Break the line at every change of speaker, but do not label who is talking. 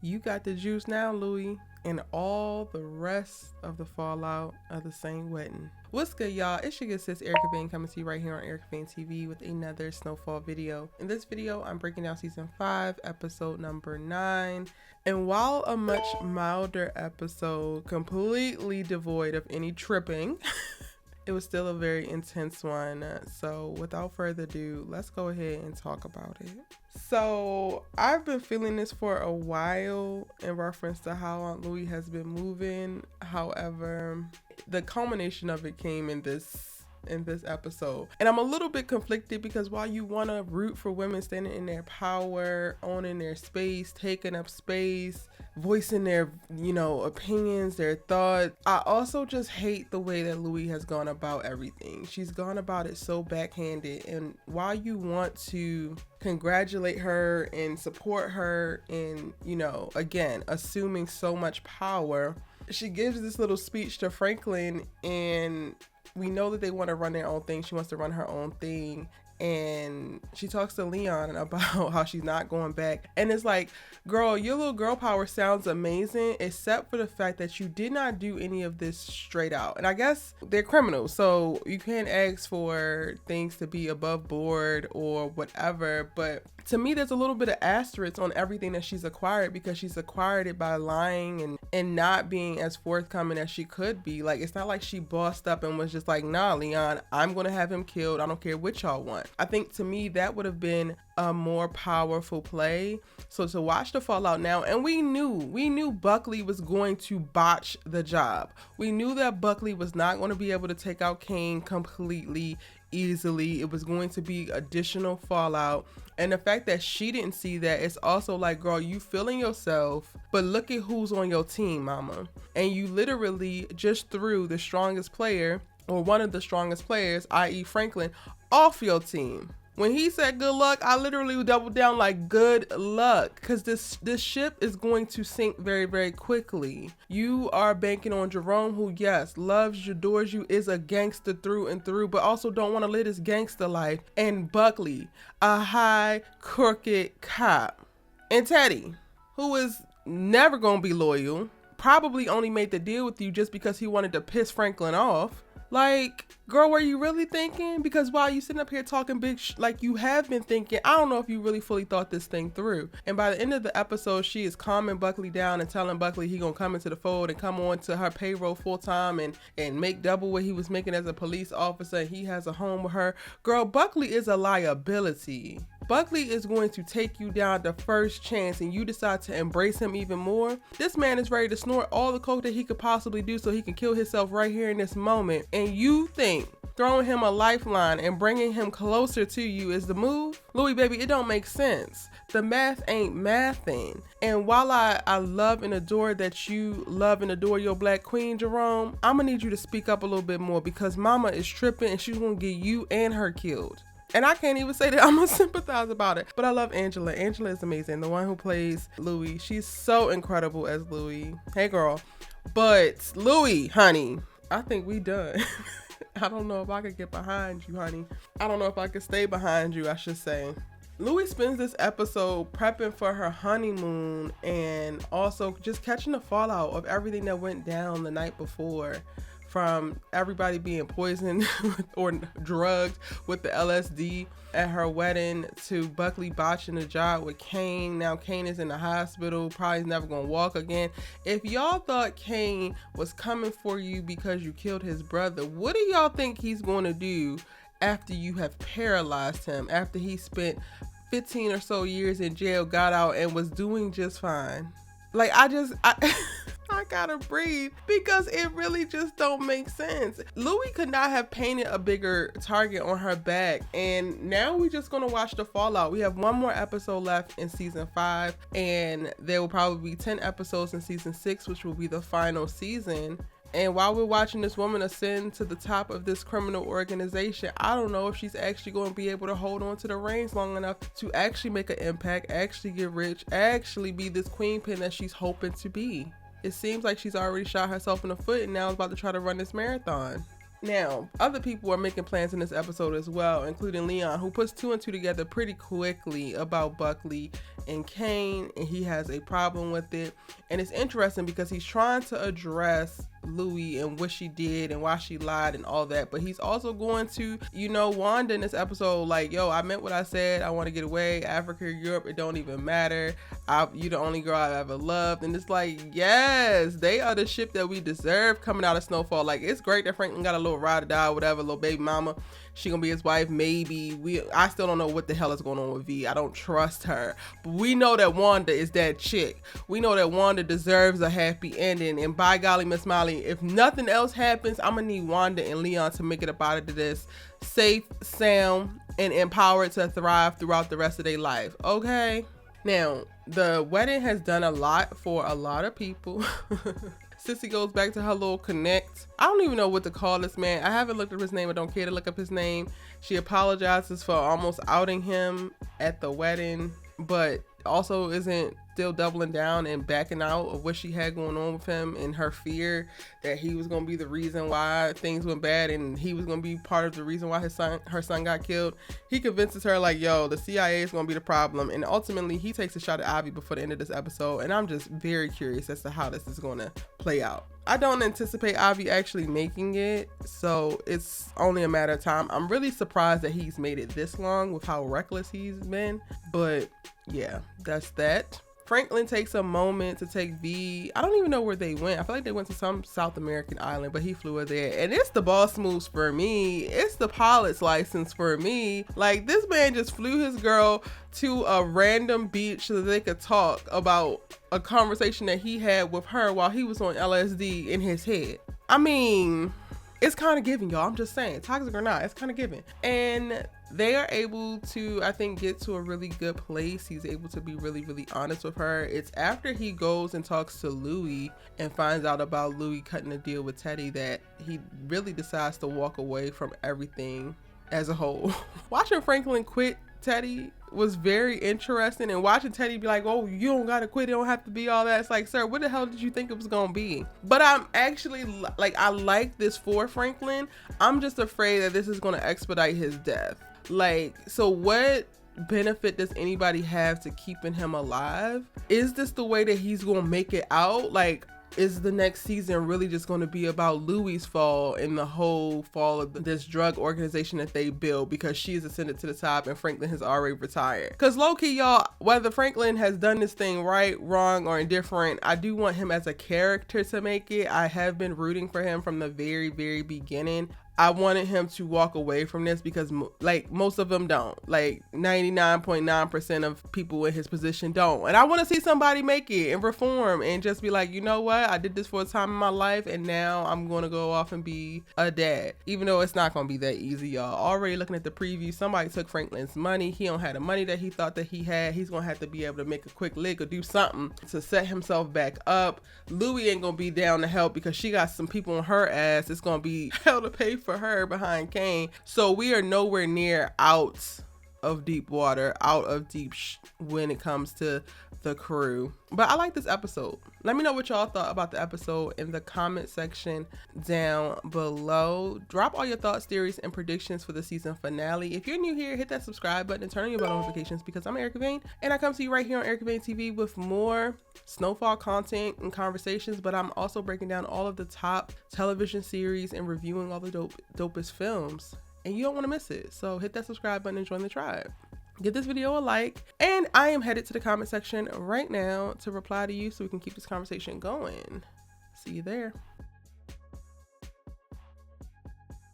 You got the juice now, Louie, and all the rest of the fallout of the same wedding. What's good, y'all? It's your good sis Erica Vane coming to you right here on Erica Vane TV with another Snowfall video. In this video, I'm breaking down season 5, episode number 9. And while a much milder episode, completely devoid of any tripping, it was still a very intense one. So without further ado, let's go ahead and talk about it. So I've been feeling this for a while in reference to how Aunt Louie has been moving. However, the culmination of it came in this episode, and I'm a little bit conflicted because while you want to root for women standing in their power, owning their space, taking up space, voicing their opinions, their thoughts, I also just hate the way that Louie has gone about everything. She's gone about it so backhanded, and while you want to congratulate her and support her and again assuming so much power, she gives this little speech to Franklin, and we know that they want to run their own thing. She wants to run her own thing. And she talks to Leon about how she's not going back. And it's like, girl, your little girl power sounds amazing, except for the fact that you did not do any of this straight out. And I guess they're criminals, so you can't ask for things to be above board or whatever. But to me, there's a little bit of asterisk on everything that she's acquired, because she's acquired it by lying and not being as forthcoming as she could be. Like, it's not like she bossed up and was just like, nah, Leon, I'm going to have him killed. I don't care what y'all want. I think to me, that would have been a more powerful play. So to watch the fallout now, and we knew Buckley was going to botch the job. We knew that Buckley was not going to be able to take out Kane completely easily. It was going to be additional fallout. And the fact that she didn't see that, it's also like, girl, you feeling yourself, but look at who's on your team, mama. And you literally just threw the strongest player, or one of the strongest players, i.e. Franklin, off your team. When he said good luck, I literally doubled down like good luck, because this ship is going to sink very, very quickly. You are banking on Jerome, who, yes, loves you, adores you, is a gangster through and through, but also don't want to live this gangster life. And Buckley, a high, crooked cop. And Teddy, who is never going to be loyal, probably only made the deal with you just because he wanted to piss Franklin off. Like, girl, were you really thinking? Because while you sitting up here talking big like you have been thinking, I don't know if you really fully thought this thing through. And by the end of the episode, she is calming Buckley down and telling Buckley he gonna come into the fold and come on to her payroll full time and make double what he was making as a police officer. He has a home with her. Girl, Buckley is a liability. Buckley is going to take you down the first chance, and you decide to embrace him even more. This man is ready to snort all the coke that he could possibly do so he can kill himself right here in this moment. And you think throwing him a lifeline and bringing him closer to you is the move? Louie, baby, it don't make sense. The math ain't mathing. And while I love and adore that you love and adore your black queen, Jerome, I'm gonna need you to speak up a little bit more, because mama is tripping and she's gonna get you and her killed. And I can't even say that I'm gonna sympathize about it, but I love Angela. Angela is amazing. The one who plays Louie, she's so incredible as Louie. Hey girl. But Louie, honey, I think we done. I don't know if I could get behind you, honey. I don't know if I could stay behind you, I should say. Louie spends this episode prepping for her honeymoon and also just catching the fallout of everything that went down the night before. From everybody being poisoned or drugged with the LSD at her wedding, to Buckley botching the job with Kane. Now Kane is in the hospital, probably never gonna walk again. If y'all thought Kane was coming for you because you killed his brother, what do y'all think he's gonna do after you have paralyzed him, after he spent 15 or so years in jail, got out, and was doing just fine? Like, I gotta breathe, because it really just don't make sense. Louie could not have painted a bigger target on her back, and now we're just gonna watch the fallout. We have one more episode left in season 5, and there will probably be 10 episodes in season 6, which will be the final season. And while we're watching this woman ascend to the top of this criminal organization, I don't know if she's actually going to be able to hold on to the reins long enough to actually make an impact, actually get rich, actually be this queen pin that she's hoping to be. It seems like she's already shot herself in the foot and now is about to try to run this marathon. Now, other people are making plans in this episode as well, including Leon, who puts 2 and 2 together pretty quickly about Buckley and Kane, and he has a problem with it. And it's interesting because he's trying to address Louie and what she did and why she lied and all that, but he's also going to, Wanda in this episode, like, yo, I meant what I said. I want to get away. Africa, Europe, it don't even matter. You the only girl I've ever loved. And it's like, yes, they are the ship that we deserve coming out of Snowfall. Like, it's great that Franklin got a little ride or die, whatever, little baby mama. She gonna be his wife, maybe. I still don't know what the hell is going on with V. I don't trust her. But we know that Wanda is that chick. We know that Wanda deserves a happy ending. And by golly, Miss Molly, if nothing else happens, I'm gonna need Wanda and Leon to make it up out of this safe, sound, and empowered to thrive throughout the rest of their life. Okay? Now, the wedding has done a lot for a lot of people. Cissy goes back to her little connect. I don't even know what to call this man. I haven't looked up his name. I don't care to look up his name. She apologizes for almost outing him at the wedding, but also isn't still doubling down and backing out of what she had going on with him and her fear that he was going to be the reason why things went bad and he was going to be part of the reason why her son got killed. He convinces her like, yo, the CIA is going to be the problem, and ultimately he takes a shot at Ivy before the end of this episode, and I'm just very curious as to how this is going to play out. I don't anticipate Ivy actually making it, so it's only a matter of time. I'm really surprised that he's made it this long with how reckless he's been, but yeah, that's that. Franklin takes a moment to take V. I don't even know where they went. I feel like they went to some South American island, but he flew her there. And it's the boss moves for me. It's the pilot's license for me. Like, this man just flew his girl to a random beach so that they could talk about a conversation that he had with her while he was on LSD in his head. I mean, it's kind of giving, y'all. I'm just saying, toxic or not, it's kind of giving. And they are able to, I think, get to a really good place. He's able to be really, really honest with her. It's after he goes and talks to Louie and finds out about Louie cutting a deal with Teddy that he really decides to walk away from everything as a whole. Watching Franklin quit Teddy was very interesting, and watching Teddy be like, oh, you don't gotta quit, it don't have to be all that. It's like, sir, what the hell did you think it was gonna be? But I'm actually like, I like this for Franklin. I'm just afraid that this is gonna expedite his death. Like, so what benefit does anybody have to keeping him alive? Is this the way that he's gonna make it out? Like, is the next season really just going to be about Louie's fall and the whole fall of this drug organization that they built because she's ascended to the top and Franklin has already retired? Because low-key, y'all, whether Franklin has done this thing right, wrong, or indifferent, I do want him as a character to make it. I have been rooting for him from the very, very beginning. I wanted him to walk away from this because like most of them don't. Like 99.9% of people in his position don't. And I want to see somebody make it and reform and just be like, you know what? I did this for a time in my life and now I'm going to go off and be a dad. Even though it's not going to be that easy, y'all. Already looking at the preview, somebody took Franklin's money. He don't have the money that he thought that he had. He's going to have to be able to make a quick lick or do something to set himself back up. Louie ain't going to be down to help because she got some people on her ass. It's going to be hell to pay for her behind Kane. So we are nowhere near out of deep water, out of deep when it comes to the crew. But I like this episode. Let me know what y'all thought about the episode in the comment section down below. Drop all your thoughts, theories, and predictions for the season finale. If you're new here, hit that subscribe button and turn on your bell notifications because I'm Erica Vane and I come to you right here on Erica Vane TV with more Snowfall content and conversations, but I'm also breaking down all of the top television series and reviewing all the dopest films, and you don't want to miss it. So hit that subscribe button and join the tribe. Give this video a like, and I am headed to the comment section right now to reply to you so we can keep this conversation going. See you there.